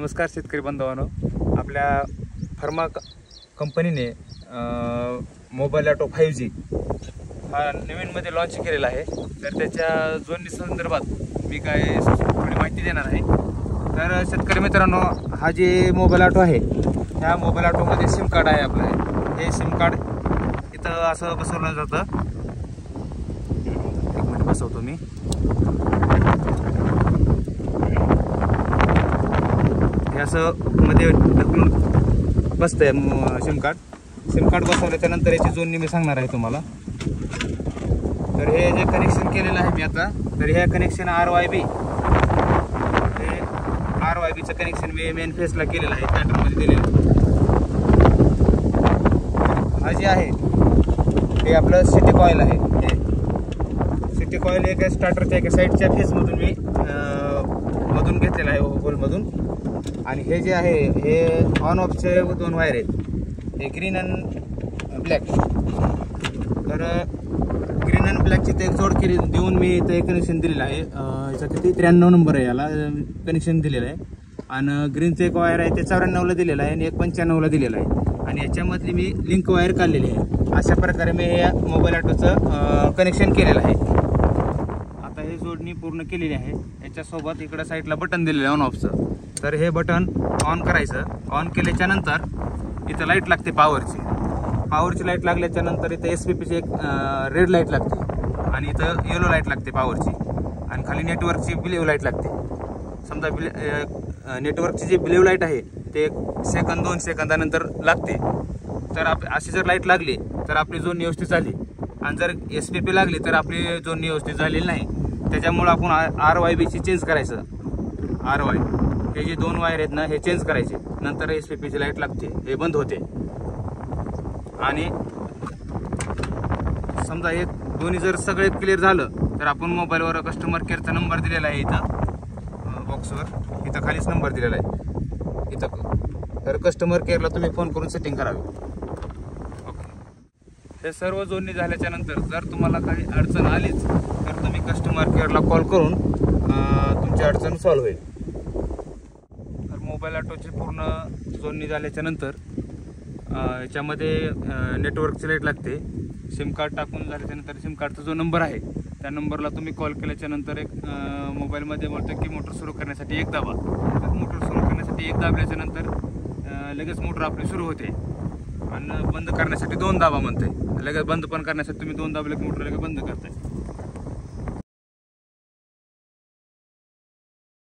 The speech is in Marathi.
नमस्कार शेतकरी बांधवांनो, आपल्या फार्मा कंपनीने मोबाईल ऑटो 5G हा नवीनमध्ये लॉन्च केलेला आहे। तर त्याच्या जोडणी संदर्भात मी काय थोडी माहिती देणार आहे। तर शेतकरी मित्रांनो, हा जे मोबाईल ऑटो आहे, ह्या मोबाईल ऑटोमध्ये सिम कार्ड आहे आपलं। हे सिम कार्ड इथं असं बसवलं जातं। एक मिनिट बसवतो मी। असं मध्ये ढकलून बसतंय सिम कार्ड बसवल्याच्या नंतर याची जोडणी मी सांगणार आहे तुम्हाला। तर हे जे कनेक्शन केलेलं आहे मी आता, तर हे कनेक्शन RYB चं कनेक्शन मी मेन फेसला केलेलं आहे, स्टार्टरमध्ये दिलेलं आहे। हा जे आहे हे आपलं सिटी कॉईल आहे। हे सिटी कॉईल एका स्टार्टरच्या एका साईडच्या फेसमधून मी मधून घेतलेलं आहे, होलमधून। आणि हे जे आहे हे ऑन ऑफचे दोन वायर आहेत, हे ग्रीन अँड ब्लॅक। तर ग्रीन अँड ब्लॅकची ते एक जोड केली देऊन मी इथं कनेक्शन दिलेलं आहे। याचा किती 93 नंबर आहे, याला कनेक्शन दिलेलं आहे। आणि ग्रीनचं एक वायर आहे ते 94ला दिलेलं आहे आणि एक 95ला दिलेलं आहे। आणि याच्यामधली मी लिंक वायर काढलेली आहे। अशा प्रकारे मी हे मोबाईल ऑटोचं कनेक्शन केलेलं आहे। आता हे जोडणी पूर्ण केलेली आहे। याच्यासोबत इकडं साईडला बटन दिलेलं आहे ऑन ऑफचं। तर हे बटन ऑन करायचं। ऑन केल्याच्या नंतर इथं लाईट लागते पॉवरची लाईट लागल्याच्या नंतर इथं SPPची एक रेड लाईट लागते आणि इथं येलो लाईट लागते पॉवरची। आणि खाली नेटवर्कची ब्ल्यू लाईट लागते। समजा नेटवर्कची जी ब्ल्यू लाईट आहे ते 1-2 सेकंदानंतर लागते। तर अशी जर लाईट लागली तर आपली जोडणी व्यवस्थित झाली, आणि जर SPP लागली तर आपली जोडणी व्यवस्थित झालेली नाही। त्याच्यामुळे आपण RYB चेंज करायचं। RY हे जे दोन वायर आहेत ना, हे चेंज करायचे। नंतर SPPची लाईट लागते, हे बंद होते। आणि समजा हे दोन्ही जर सगळे क्लिअर झालं तर आपण मोबाईलवर कस्टमर केअरचा नंबर दिलेला आहे, इथं बॉक्सवर इथं खालीच नंबर दिलेला आहे इथं। तर कस्टमर केअरला तुम्ही फोन करून सेटिंग करावी। ओके, हे सर्व जोडणी झाल्याच्या नंतर जर तुम्हाला काही अडचण आलीच तर तुम्ही कस्टमर केअरला कॉल करून तुमची अडचण सॉल्व्ह होईल। मोबाईल ऑटोची पूर्ण जोडणी झाल्याच्या नंतर याच्यामध्ये नेटवर्कची लाईट लागते। सिम कार्ड टाकून झाल्याच्यानंतर सिम कार्डचा जो नंबर आहे त्या नंबरला तुम्ही कॉल केल्याच्या नंतर एक मोबाईलमध्ये म्हणतं की मोटर सुरू करण्यासाठी एक दाबा। मोटर सुरू करण्यासाठी एक दाबल्याच्या नंतर लगेच मोटर आपली सुरू होते। आणि बंद करण्यासाठी 2 दाबा म्हणते। लगेच बंद पण करण्यासाठी तुम्ही 2 दाबले की मोटर लगेच बंद करताय।